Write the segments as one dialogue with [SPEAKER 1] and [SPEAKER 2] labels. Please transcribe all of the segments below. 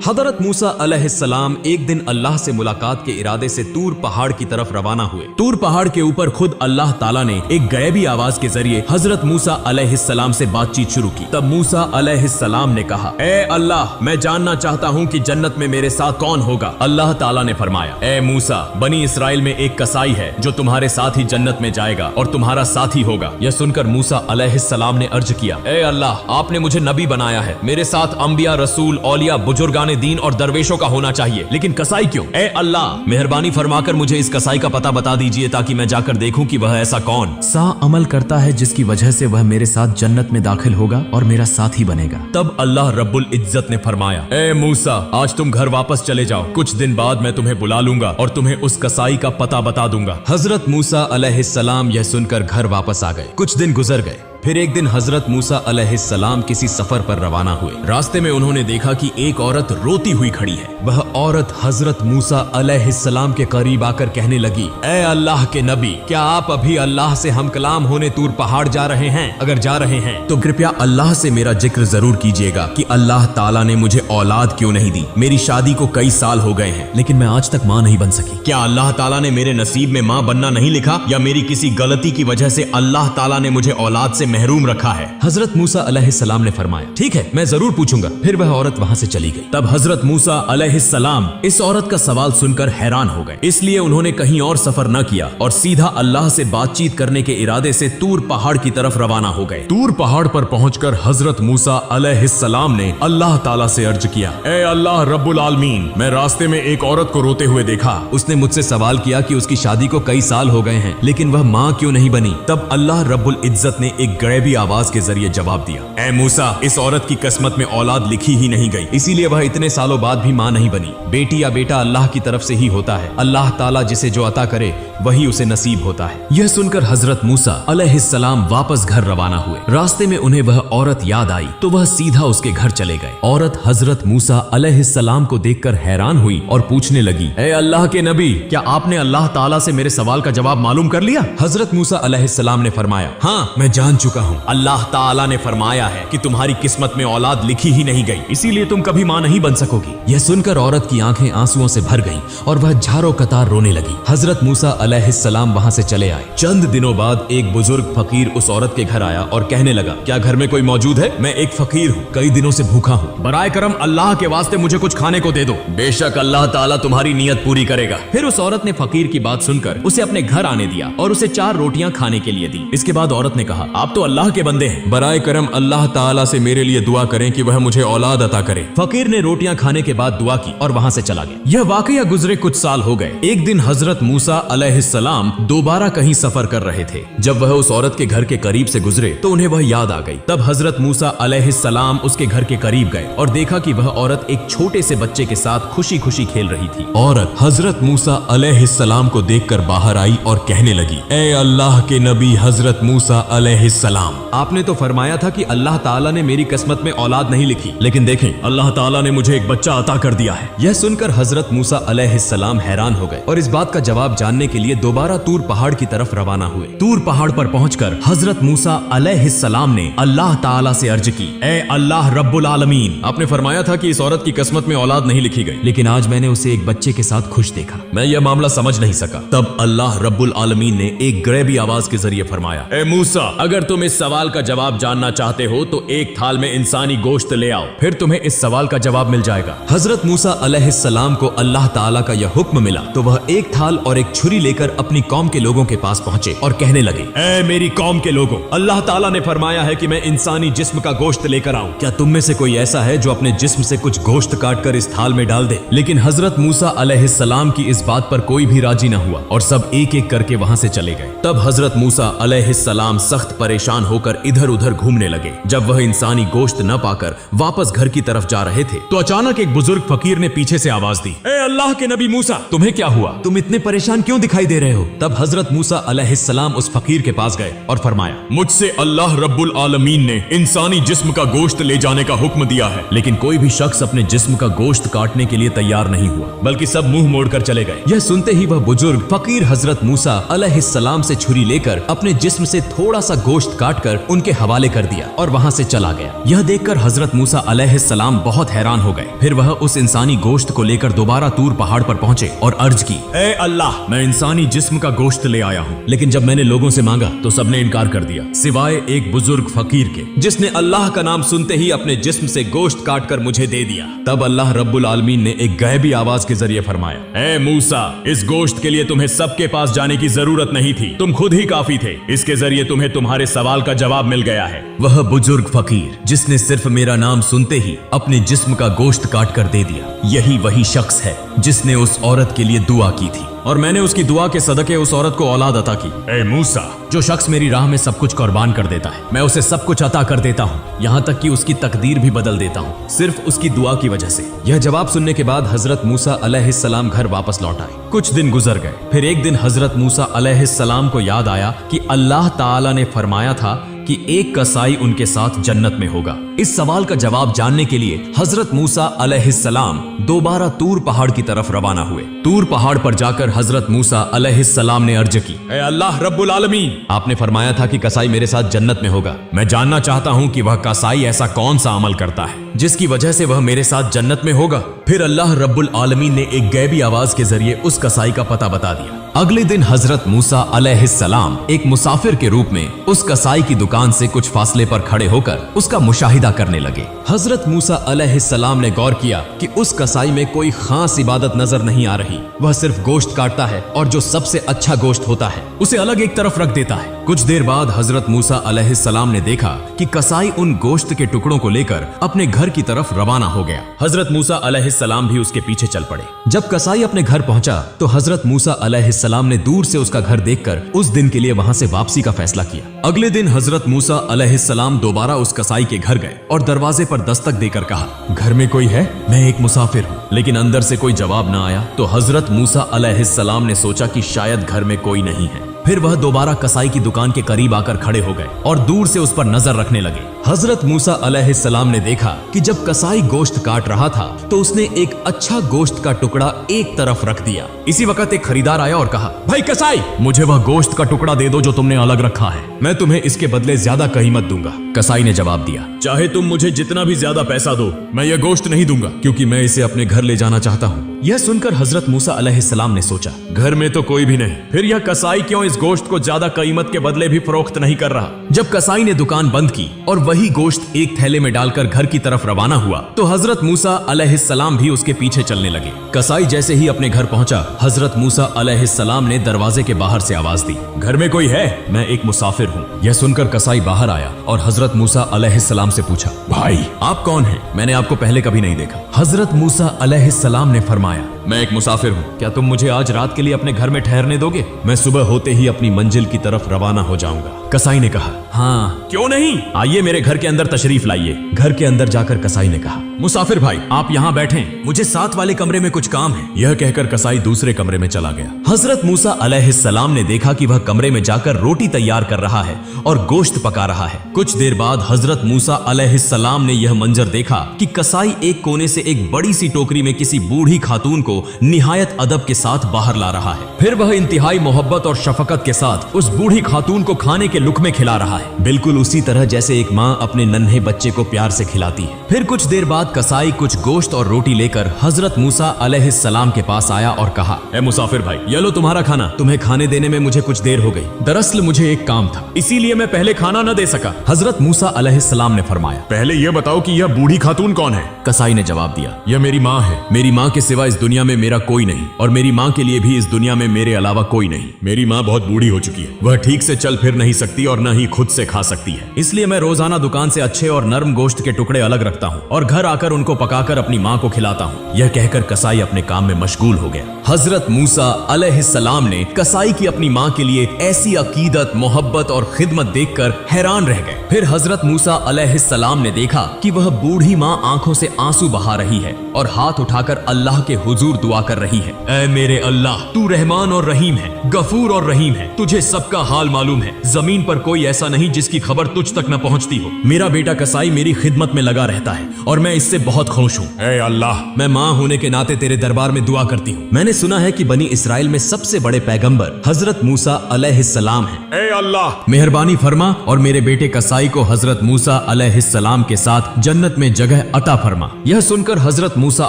[SPEAKER 1] हजरत मूसा अलैहिस्सलाम एक दिन अल्लाह से मुलाकात के इरादे से तूर पहाड़ की तरफ रवाना हुए। तूर पहाड़ के ऊपर खुद अल्लाह ताला ने एक गैबी आवाज के जरिए हजरत मूसा अलैहिस्सलाम से बातचीत शुरू की। तब मूसा अलैहिस्सलाम ने कहा, ए अल्लाह, मैं जानना चाहता हूँ कि जन्नत में मेरे साथ कौन होगा। अल्लाह ताला ने फरमाया, ए मूसा, बनी इसराइल में एक कसाई है जो तुम्हारे साथ ही जन्नत में जाएगा और तुम्हारा साथी होगा। यह सुनकर मूसा अलैहिस्सलाम ने अर्ज किया, ए अल्लाह, आपने मुझे नबी बनाया है, मेरे साथ अंबिया, रसूल, औलिया, बुजुर्गाने दीन और दरवेशों का होना चाहिए, लेकिन कसाई क्यों? ए अल्लाह, मेहरबानी फरमाकर मुझे इस कसाई का पता बता दीजिए ताकि मैं जाकर देखूं कि वह ऐसा कौन सा अमल करता है जिसकी वजह से वह मेरे साथ जन्नत में दाखिल होगा और मेरा साथी बनेगा। तब अल्लाह रब्बुल इज्जत ने फरमाया, ए मूसा, आज तुम घर वापस चले जाओ, कुछ दिन बाद मैं तुम्हें बुला लूंगा और तुम्हें उस कसाई का पता बता दूंगा। हजरत मूसा अलैहिस्सलाम यह सुनकर घर वापस आ गए। कुछ दिन गुजर गए। फिर एक दिन हजरत मूसा अलैहिस्सलाम किसी सफर पर रवाना हुए। रास्ते में उन्होंने देखा कि एक औरत रोती हुई खड़ी है। वह औरत हजरत मूसा अलैहिस्सलाम के करीब आकर कहने लगी, ए अल्लाह के नबी, क्या आप अभी अल्लाह से हम कलाम होने तूर पहाड़ जा रहे हैं? अगर जा रहे हैं तो कृपया अल्लाह से मेरा जिक्र जरूर कीजिएगा कि अल्लाह ताला ने मुझे औलाद क्यों नहीं दी। मेरी शादी को कई साल हो गए हैं, लेकिन मैं आज तक माँ नहीं बन सकी। क्या अल्लाह ताला ने मेरे नसीब में माँ बनना नहीं लिखा, या मेरी किसी गलती की वजह से अल्लाह ताला ने मुझे औलाद से महरूम रखा है? हजरत मूसा अलैहिस्सलाम ने फरमाया, ठीक है, मैं जरूर पूछूंगा। फिर वह औरत वहां से चली गई। तब हजरत मूसा अलैहिस्सलाम इस औरत का सवाल सुनकर हैरान हो गए, इसलिए उन्होंने कहीं और सफर न किया और सीधा अल्लाह से बातचीत करने के इरादे से तूर पहाड़ की तरफ रवाना हो गए। तूर पहाड़ पर पहुंचकर हजरत मूसा अलैहिस्सलाम ने अल्लाह ताला से अर्ज किया, ए अल्लाह रब्बुल आलमीन, मैं रास्ते में एक औरत को रोते हुए देखा। उसने मुझसे सवाल किया कि उसकी शादी को कई साल हो गए हैं, लेकिन वह माँ क्यों नहीं बनी। तब अल्लाह रब्बुल इज्जत ने एक गैबी आवाज के जरिए जवाब दिया, ए मूसा, इस औरत की किस्मत में औलाद लिखी ही नहीं गई, इसीलिए वह इतने सालों बाद भी मां नहीं बनी। बेटी या बेटा अल्लाह की तरफ से ही होता है। अल्लाह ताला जिसे जो अता करे वही उसे नसीब होता है। यह सुनकर हजरत मूसा अलैहिस्सलाम वापस घर रवाना हुए। रास्ते में उन्हें वह औरत याद आई तो वह सीधा उसके घर चले गए। औरत हजरत मूसा अलैहिस्सलाम को देखकर हैरान हुई और पूछने लगी, ए अल्लाह के नबी, क्या आपने अल्लाह ताला से मेरे सवाल का जवाब मालूम कर लिया? हजरत मूसा अलैहिस्सलाम ने फरमाया, हाँ, मैं जान चुका हूँ। अल्लाह ताला ने फरमाया है कि तुम्हारी किस्मत में औलाद लिखी ही नहीं गई, इसीलिए तुम कभी मां नहीं बन सकोगी। यह सुनकर औरत की आंखें आंसुओं से भर गईं और वह झारो कतार रोने लगी। हजरत मूसा अलैहिस्सलाम वहां से चले आए। चंद दिनों बाद एक बुजुर्ग फकीर उस औरत के घर आया और कहने लगा, क्या घर में कोई मौजूद है? मैं एक फकीर हूँ, कई दिनों से भूखा हूँ, बराए करम अल्लाह के वास्ते मुझे कुछ खाने को दे दो, बेशक अल्लाह ताला तुम्हारी नियत पूरी करेगा। फिर उस औरत ने फकीर की बात सुनकर उसे अपने घर आने दिया और उसे 4 रोटियां खाने के लिए दी। इसके बाद औरत ने कहा, आप तो अल्लाह के बंदे हैं, बराए करम अल्लाह ताला से मेरे लिए दुआ करें कि वह मुझे औलाद अता करे। फकीर ने रोटियां खाने के बाद दुआ की और वहां से चला गया। यह वाकया गुजरे कुछ साल हो गए। एक दिन हजरत मूसा अलैहिस्सलाम दोबारा कहीं सफर कर रहे थे। जब वह उस औरत के घर के करीब से गुजरे तो उन्हें वह याद आ गई। तब हजरत मूसा अलैहिस्सलाम उसके घर के करीब गए और देखा कि वह औरत एक छोटे से बच्चे के साथ खुशी खुशी खेल रही थी। औरत हजरत मूसा अलैहिस्सलाम को देखकर बाहर आई और कहने लगी, ए अल्लाह के नबी हजरत मूसा अलैहिस्सलाम, आपने तो फरमाया था कि अल्लाह ताला ने मेरी किस्मत में औलाद नहीं लिखी, लेकिन देखें, अल्लाह ताला ने मुझे एक बच्चा अता कर दिया है। यह सुनकर हजरत मूसा अलैहिस्सलाम हैरान हो गए और इस बात का जवाब जानने के लिए दोबारा तूर पहाड़ की तरफ रवाना हुए। तूर पहाड़ पर पहुंचकर हजरत मूसा अलैहिस्सलाम ने अल्लाह ताला से अर्ज की, ए अल्लाह रब्बुल आलमीन, आपने फरमाया था कि इस औरत की किस्मत में औलाद नहीं लिखी गई, लेकिन आज मैंने उसे एक बच्चे के साथ खुश देखा। मैं यह मामला समझ नहीं सका। तब अल्लाह रब्बुल आलमीन ने एक गैबी आवाज के जरिए फरमाया, ए मूसा, अगर तुम इस सवाल का जवाब जानना चाहते हो तो एक थाल में इंसानी गोश्त ले आओ, फिर तुम्हें इस सवाल का जवाब मिल जाएगा। हजरत मूसा अलैहिस्सलाम को अल्लाह ताला का यह हुक्म मिला तो वह एक थाल और एक छुरी लेकर अपनी कौम के लोगों के पास पहुंचे और कहने लगे, ए मेरी कौम के लोगों, अल्लाह ताला ने फरमाया है कि मैं इंसानी जिस्म का गोश्त लेकर आऊं। क्या तुम में से कोई ऐसा है जो अपने जिस्म से कुछ गोश्त काट कर इस थाल में डाल दे? लेकिन हजरत मूसा अलैहिस्सलाम की इस बात पर कोई भी राजी न हुआ और सब एक एक करके वहां से चले गए। तब हजरत मूसा अलैहिस्सलाम सख्त परेशान होकर इधर उधर घूमने लगे। जब वह इंसानी गोश्त न पाकर वापस घर की तरफ जा रहे थे तो अचानक एक बुजुर्ग फकीर ने पीछे से आवाज दी, ए अल्लाह के नबी मूसा, तुम्हें क्या हुआ? तुम इतने परेशान क्यों दिखाई दे रहे हो? तब हजरत मूसा अलैहिस्सलाम उस फकीर के पास गए और फरमाया, मुझसे अल्लाह रब्बुल आलमीन ने इंसानी जिस्म का गोश्त ले जाने का हुक्म दिया है, लेकिन कोई भी शख्स अपने जिस्म का गोश्त काटने के लिए तैयार नहीं हुआ, बल्कि सब मुंह मोड़कर चले गए। यह सुनते ही वह बुजुर्ग फकीर हजरत मूसा अलैहिस्सलाम से छुरी लेकर अपने जिस्म से थोड़ा सा गोश्त गोश्त काट कर उनके हवाले कर दिया और वहाँ से चला गया। यह देखकर हजरत मूसा अलैहिस्सलाम बहुत हैरान हो गए। फिर वह उस इंसानी गोश्त को लेकर दोबारा तूर पहाड़ पर पहुंचे और अर्ज की, ए अल्लाह, मैं इंसानी जिस्म का गोश्त ले आया हूँ। लेकिन जब मैंने लोगों से मांगा तो सबने इनकार कर दिया, सिवाय एक बुजुर्ग फकीर के, जिसने अल्लाह का नाम सुनते ही अपने जिस्म से गोश्त काट कर मुझे दे दिया। तब अल्लाह रब्बुल आलमीन ने एक गैबी आवाज के जरिए फरमाया, ए मूसा, इस गोश्त के लिए तुम्हें सबके पास जाने की जरूरत नहीं थी, तुम खुद ही काफी थे। इसके जरिए तुम्हें तुम्हारे सवाल का जवाब मिल गया है। वह बुजुर्ग फकीर जिसने सिर्फ मेरा नाम सुनते ही अपने जिस्म का गोश्त काट कर दे दिया, यही वही शख्स है जिसने उस औरत के लिए दुआ की थी और मैंने उसकी दुआ के सदके उस औरत को औलाद अता की। ए मूसा, जो शख्स मेरी राह में सब कुछ कुर्बान कर देता है, मैं उसे सब कुछ अता कर देता हूँ, यहाँ तक कि उसकी तकदीर भी बदल देता हूँ, सिर्फ उसकी दुआ की वजह से। यह जवाब सुनने के बाद हजरत मूसा अलैहिस्सलाम घर वापस लौट आए। कुछ दिन गुजर गए। फिर एक दिन हजरत मूसा अलैहिस्सलाम को याद आया कि अल्लाह ताला ने फरमाया था कि एक कसाई उनके साथ जन्नत में होगा। इस सवाल का जवाब जानने के लिए हजरत मूसा अलैहिस्सलाम दोबारा तूर पहाड़ की तरफ रवाना हुए। तूर पहाड़ पर जाकर हजरत मूसा अलैहिस्सलाम ने अर्ज की, ए अल्लाह रब्बुल आलमीन, आपने फरमाया था कि कसाई मेरे साथ जन्नत में होगा। मैं जानना चाहता हूँ कि वह कसाई ऐसा कौन सा अमल करता है जिसकी वजह से वह मेरे साथ जन्नत में होगा। फिर अल्लाह रब्बुल आलमीन ने एक गैबी आवाज के जरिए उस कसाई का पता बता दिया। अगले दिन हजरत मूसा अलैहिस्सलाम एक मुसाफिर के रूप में उस कसाई की दुकान से कुछ फासले पर खड़े होकर उसका मुशाहिदा करने लगे। हजरत मूसा अलैहिस्सलाम ने गौर किया कि उस कसाई में कोई खास इबादत नजर नहीं आ रही। वह सिर्फ गोश्त काटता है और जो सबसे अच्छा गोश्त होता है उसे अलग एक तरफ रख देता है। कुछ देर बाद हजरत मूसा अलैहिस्सलाम ने देखा कि कसाई उन गोश्त के टुकड़ों को लेकर अपने घर की तरफ रवाना हो गया। हजरत मूसा अलैहिस्सलाम भी उसके पीछे चल पड़े। जब कसाई अपने घर पहुंचा तो हजरत मूसा अलैहिस्सलाम ने दूर से उसका घर देखकर उस दिन के लिए वहां से वापसी का फैसला किया। अगले दिन हजरत मूसा अलैहिस्सलाम दोबारा उस कसाई के घर गए और दरवाजे पर दस्तक देकर कहा, घर में कोई है? मैं एक मुसाफिर हूँ। लेकिन अंदर से कोई जवाब न आया तो हजरत मूसा अलैहिस्सलाम ने सोचा कि शायद घर में कोई नहीं है। फिर वह दोबारा कसाई की दुकान के करीब आकर खड़े हो गए और दूर से उस पर नजर रखने लगे। हजरत मूसा अलैहिस्सलाम ने देखा कि जब कसाई गोश्त काट रहा था तो उसने एक अच्छा गोश्त का टुकड़ा एक तरफ रख दिया। इसी वक्त एक खरीदार आया और कहा, भाई कसाई, मुझे वह गोश्त का टुकड़ा दे दो जो तुमने अलग रखा है, मैं तुम्हें इसके बदले ज्यादा कीमत दूंगा। कसाई ने जवाब दिया, चाहे तुम मुझे जितना भी ज्यादा पैसा दो, मैं यह गोश्त नहीं दूंगा, क्योंकि मैं इसे अपने घर ले जाना चाहता हूँ। यह सुनकर हजरत मूसा अलैहिस्सलाम ने सोचा, घर में तो कोई भी नहीं, फिर यह कसाई क्यों इस गोश्त को ज्यादा कीमत के बदले भी फरोख्त नहीं कर रहा। जब कसाई ने दुकान बंद की और वही गोश्त एक थैले में डालकर घर की तरफ रवाना हुआ तो हजरत मूसा अलैहिस्सलाम भी उसके पीछे चलने लगे। कसाई जैसे ही अपने घर पहुंचा, हजरत मूसा अलैहिस्सलाम ने दरवाजे के बाहर से आवाज दी, घर में कोई है? मैं एक मुसाफिर हूँ। यह सुनकर कसाई बाहर आया और हजरत मूसा अलैहिस्सलाम से पूछा, भाई आप कौन हैं? मैंने आपको पहले कभी नहीं देखा। हजरत मूसा अलैहिस्सलाम ने फरमाया, मैं एक मुसाफिर हूँ, क्या तुम मुझे आज रात के लिए अपने घर में ठहरने दोगे? मैं सुबह होते ही अपनी मंजिल की तरफ रवाना हो जाऊंगा। कसाई ने कहा, हाँ क्यों नहीं, आइए मेरे घर के अंदर तशरीफ लाइए। घर के अंदर जाकर कसाई ने कहा, मुसाफिर भाई आप यहाँ बैठें, मुझे साथ वाले कमरे में कुछ काम है। यह कहकर कसाई दूसरे कमरे में चला गया। हजरत मूसा अलैहिस्सलाम ने देखा कि वह कमरे में जाकर रोटी तैयार कर रहा है और गोश्त पका रहा है। कुछ देर बाद हजरत मूसा अलैहिस्सलाम ने यह मंजर देखा कि कसाई एक कोने से एक बड़ी सी टोकरी में किसी बूढ़ी खातून को निहायत अदब के साथ बाहर ला रहा है। फिर वह इंतहाई मोहब्बत और शफकत के साथ उस बूढ़ी खातून को खाने के लुक़मे खिला रहा है, बिल्कुल उसी तरह जैसे एक माँ अपने नन्हे बच्चे को प्यार से खिलाती है। फिर कुछ देर बाद कसाई कुछ गोश्त और रोटी लेकर हजरत मूसा अलैहिस्सलाम के पास आया और कहा, ए मुसाफिर भाई, ये लो तुम्हारा खाना, तुम्हें खाने देने में मुझे कुछ देर हो गई। दरअसल मुझे एक काम था, इसीलिए मैं पहले खाना न दे सका। हजरत मूसा अलैहिस्सलाम ने फरमाया, पहले यह बताओ कि यह बूढ़ी खातून कौन है? कसाई ने जवाब दिया, यह मेरी माँ है। मेरी माँ के सिवा इस दुनिया में मेरा कोई नहीं और मेरी माँ के लिए भी इस दुनिया में मेरे अलावा कोई नहीं। मेरी माँ बहुत बूढ़ी हो चुकी है, वह ठीक से चल फिर नहीं सकती और न ही खुद से खा सकती है, इसलिए मैं रोजाना दुकान से अच्छे और नरम गोश्त के टुकड़े अलग रखता हूँ और घर आकर उनको पकाकर अपनी माँ को खिलाता हूँ। यह कहकर कसाई अपने काम में मशगूल हो गया। हजरत मूसा अलैहिस्सलाम ने कसाई की अपनी माँ के लिए ऐसी अकीदत, मोहब्बत और खिदमत देखकर हैरान रह गए। फिर हजरत मूसा अलैहिस्सलाम ने देखा कि वह बूढ़ी माँ आंखों से आंसू बहा रही है और हाथ उठाकर अल्लाह के हुजूर दुआ कर रही है, ऐ मेरे अल्लाह, तू रहमान और रहीम है, गफूर और रहीम है, तुझे सबका हाल मालूम है। जमीन पर कोई ऐसा नहीं नहीं जिसकी खबर तुझ तक न पहुंचती हो। मेरा बेटा कसाई मेरी खिदमत में लगा रहता है और मैं इससे बहुत खुश हूँ। ऐ अल्लाह, मैं माँ होने के नाते तेरे दरबार में दुआ करती हूँ। मैंने सुना है कि बनी इसराइल में सबसे बड़े पैगंबर हजरत मूसा अलैहिस्सलाम हैं। ऐ अल्लाह, मेहरबानी फरमा और मेरे बेटे कसाई को हजरत मूसा अलैहिस्सलाम के साथ जन्नत में जगह अता फरमा। यह सुनकर हजरत मूसा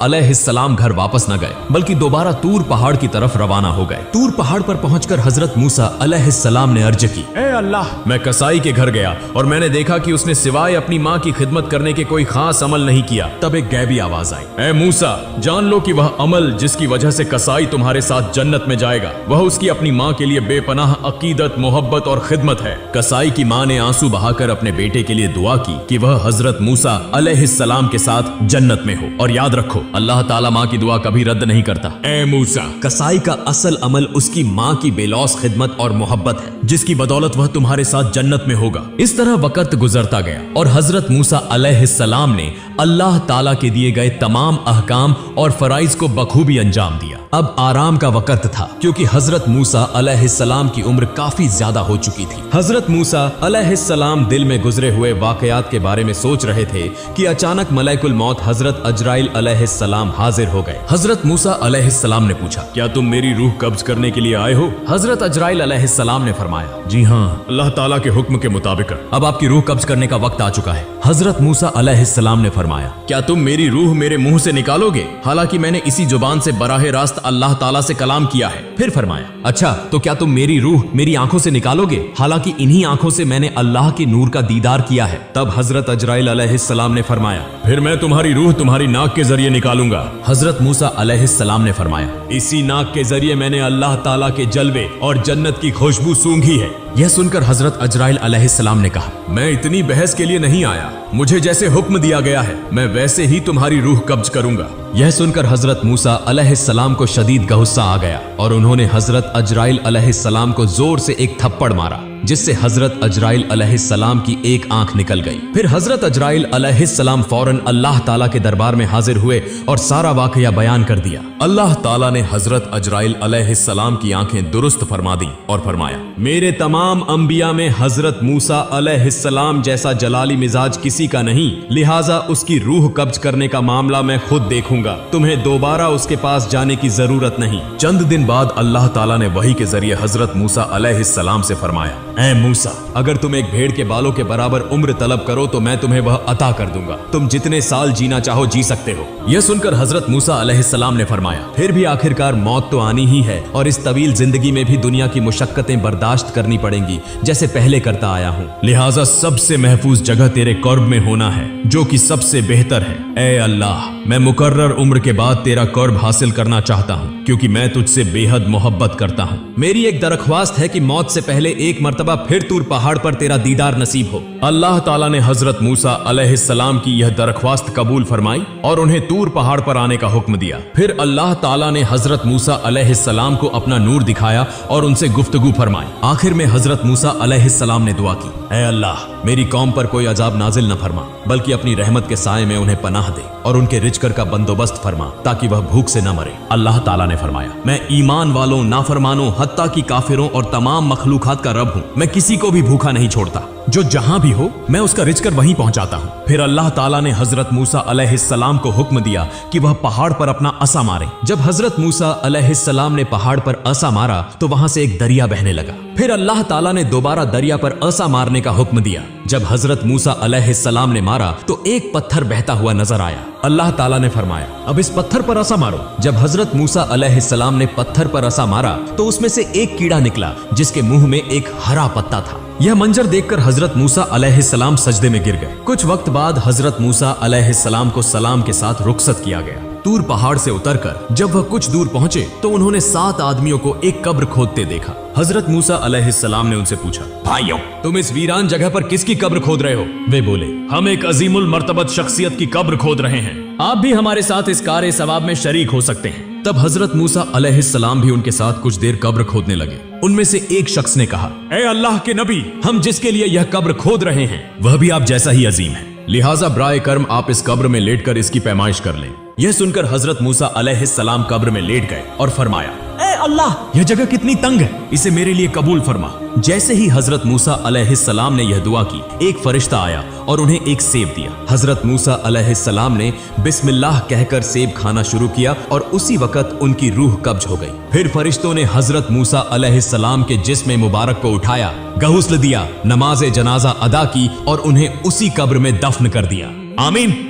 [SPEAKER 1] अलैहिस्सलाम घर वापस न गए बल्कि दोबारा तूर पहाड़ की तरफ रवाना हो गए। तूर पहाड़ पर पहुंचकर हजरत मूसा अलैहिस्सलाम ने अर्ज की, ऐ अल्लाह, मैं कसाई के घर गया और मैंने देखा कि उसने सिवाय अपनी माँ की खिदमत करने के कोई खास अमल नहीं किया। तब एक गैबी आवाज आई, ऐ मूसा, जान लो कि वह अमल जिसकी वजह से कसाई तुम्हारे साथ जन्नत में जाएगा वह उसकी अपनी माँ के लिए बेपनाह अकीदत, मोहब्बत और खिदमत है। कसाई की माँ ने आंसू बहाकर अपने बेटे के लिए दुआ की कि वह हजरत मूसा अलैहिस्सलाम के साथ जन्नत में हो। और याद रखो, अल्लाह ताला माँ की दुआ कभी रद्द नहीं करता। ऐ मूसा, कसाई का असल अमल उसकी माँ की बेलौस खिदमत और मोहब्बत है जिसकी बदौलत वह तुम्हारे साथ जन्नत में होगा। इस तरह वक्त गुजरता गया और हजरत मूसा अलैहिस्सलाम ने अल्लाह ताला के दिए गए तमाम अहकाम और फराइज को बखूबी अंजाम दिया। अब आराम का वक्त था क्योंकि हजरत मूसा अलैहिस्सलाम की उम्र काफी ज्यादा हो चुकी थी। हजरत मूसा अलैहिस्सलाम दिल में गुजरे हुए वाकयात के बारे में सोच रहे थे कि अचानक मलाइकुल मौत हजरत अजराइल अलैहिस्सलाम हाजिर हो गए। हजरत मूसा अलैहिस्सलाम ने पूछा, क्या तुम मेरी रूह कब्ज करने के लिए आए हो? हजरत अजराइल अलैहिस्सलाम ने फरमाया, जी हाँ, अल्लाह ताला के हुक्म के मुताबिक अब आपकी रूह कब्ज करने का वक्त आ चुका है। हजरत मूसा अलैहिस्सलाम ने फरमाया, क्या तुम मेरी रूह मेरे मुंह से निकालोगे? हालांकि मैंने इसी जुबान से बराह रास्त अल्लाह ताला से कलाम किया है। फिर फरमाया, अच्छा तो क्या तुम मेरी रूह मेरी आंखों से निकालोगे? हालांकि इन्हीं आंखों से मैंने अल्लाह के नूर का दीदार किया है। तब हजरत अजराइल अलैहिस्सलाम ने फरमाया, फिर मैं तुम्हारी रूह तुम्हारी नाक के जरिए निकालूंगा। हजरत मूसा अलैहिस्सलाम ने फरमाया, इसी नाक के जरिए मैंने अल्लाह ताला के जलवे और जन्नत की खुशबू सूंघी है। यह सुनकर हजरत अजराइल अलैहिस्सलाम ने कहा, मैं इतनी बहस के लिए नहीं आया, मुझे जैसे हुक्म दिया गया है मैं वैसे ही तुम्हारी रूह कब्ज करूंगा। यह सुनकर हजरत मूसा अलैहिस्सलाम को शदीद गुस्सा आ गया और उन्होंने हजरत अजराइल अलैहिस्सलाम को जोर से एक थप्पड़ मारा जिससे हजरत अजराइल अलैहिस्सलाम की एक आंख निकल गई। फिर हजरत अजराइल अलैहिस्सलाम फौरन अल्लाह ताला के दरबार में हाजिर हुए और सारा वाकया बयान कर दिया। अल्लाह ताला ने हजरत अजराइल अलैहिस्सलाम की आंखें दुरुस्त फरमा दी और फरमाया, मेरे तमाम अंबिया में हजरत मूसा अलैहिस्सलाम जैसा जलाली मिजाज किसी का नहीं, लिहाजा उसकी रूह कब्ज करने का मामला मैं खुद देखूंगा, तुम्हें दोबारा उसके पास जाने की जरूरत नहीं। चंद दिन बाद अल्लाह ताला ने वही के जरिए हजरत मूसा अलैहिस्सलाम से फरमाया, ऐ मूसा, अगर तुम एक भेड़ के बालों के बराबर उम्र तलब करो तो मैं तुम्हें वह अता कर दूंगा, तुम जितने साल जीना चाहो जी सकते हो। यह सुनकर हजरत मूसा अलैहिस्सलाम ने फरमाया, फिर भी आखिरकार मौत तो आनी ही है और इस तवील जिंदगी में भी दुनिया की मुशक्कतें बर्दाश्त करनी पड़ेंगी जैसे पहले करता आया हूँ, लिहाजा सबसे महफूज जगह तेरे कर्ब में होना है जो कि सबसे बेहतर है। ऐ अल्लाह, मैं मुकर्रर उम्र के बाद तेरा कर्ब हासिल करना चाहता हूँ क्योंकि मैं तुझसे बेहद मोहब्बत करता हूँ। मेरी एक दरख्वास्त है कि मौत से पहले एक मर्तबा फिर तूर पहाड़ पर तेरा दीदार नसीब हो। अल्लाह ताला ने हजरत मूसा अलैहिस्सलाम की यह दरख्वास्त कबूल फरमाई और उन्हें तूर पहाड़ पर आने का हुक्म दिया। फिर अल्लाह ताला ने हजरत मूसा अलैहिस्सलाम को अपना नूर दिखाया और उनसे गुफ्तगू फरमाई। आखिर में हजरत मूसा अलैहिस्सलाम ने दुआ की, ऐ अल्लाह, मेरी कौम पर कोई अजाब नाजिल न फरमा बल्कि अपनी रहमत के साए में उन्हें पनाह दे और उनके रिजकर का बंदोबस्त फरमा ताकि वह भूख से न मरे। अल्लाह ताला ने फरमाया, मैं ईमान वालों, नाफरमानों, हत्ता की काफिरों और तमाम मखलूकात का रब हूँ, मैं किसी को भी भूखा नहीं छोड़ता, जो जहां भी हो मैं उसका रिजकर वहीं पहुंचाता हूँ। फिर अल्लाह ताला ने हजरत मूसा अलैहिस्सलाम को हुक्म दिया कि वह पहाड़ पर अपना असा मारे। जब हजरत मूसा अलैहिस्सलाम ने पहाड़ पर असा मारा तो वहां से एक दरिया बहने लगा। फिर अल्लाह ताला ने दोबारा दरिया पर असा मारने का हुक्म दिया। जब हजरत मूसा अलैहिस्सलाम ने मारा तो एक पत्थर बहता हुआ नजर आया। अल्लाह ताला ने फरमाया, अब इस पत्थर पर असा मारो। जब हजरत मूसा अलैहिस्सलाम ने पत्थर पर असा मारा तो उसमें से एक कीड़ा निकला जिसके मुंह में एक हरा पत्ता था। यह मंजर देखकर हजरत मूसा अलैहिस्सलाम सजदे में गिर गए। कुछ वक्त बाद हजरत मूसा अलैहिस्सलाम को सलाम के साथ रुखसत किया गया। तूर पहाड़ से उतरकर जब वह कुछ दूर पहुंचे तो उन्होंने 7 आदमियों को एक कब्र खोदते देखा। हजरत मूसा अलैहिस्सलाम ने उनसे पूछा, भाइयों, तुम इस वीरान जगह पर किसकी कब्र खोद रहे हो? वे बोले, हम एक अजीमुल मर्तबत शख्सियत की कब्र खोद रहे हैं, आप भी हमारे साथ इस कार सवाब में शरीक हो सकते हैं। तब हजरत मूसा अलैहिस्सलाम भी उनके साथ कुछ देर कब्र खोदने लगे। उनमें से एक शख्स ने कहा, ऐ अल्लाह के नबी, हम जिसके लिए यह कब्र खोद रहे हैं वह भी आप जैसा ही अजीम है, लिहाजा ब्राए कर्म आप इस कब्र में लेटकर इसकी पैमाइश कर लें। यह सुनकर हजरत मूसा अलैहिस्सलाम कब्र में लेट गए और फरमाया, ऐ अल्लाह, यह जगह कितनी तंग है, इसे मेरे लिए कबूल फरमा। जैसे ही हजरत मूसा अलैहिस्सलाम ने यह दुआ की, एक फरिश्ता आया और उन्हें एक सेब दिया। हजरत मूसा अलैहिस्सलाम ने बिस्मिल्लाह कहकर सेब खाना शुरू किया और उसी वक्त उनकी रूह कब्ज हो गई। फिर फरिश्तों ने हजरत मूसा अलैहिस्सलाम के जिस्म मुबारक को उठाया, गुस्ल दिया, नमाज जनाजा अदा की और उन्हें उसी कब्र में दफन कर दिया। आमीन।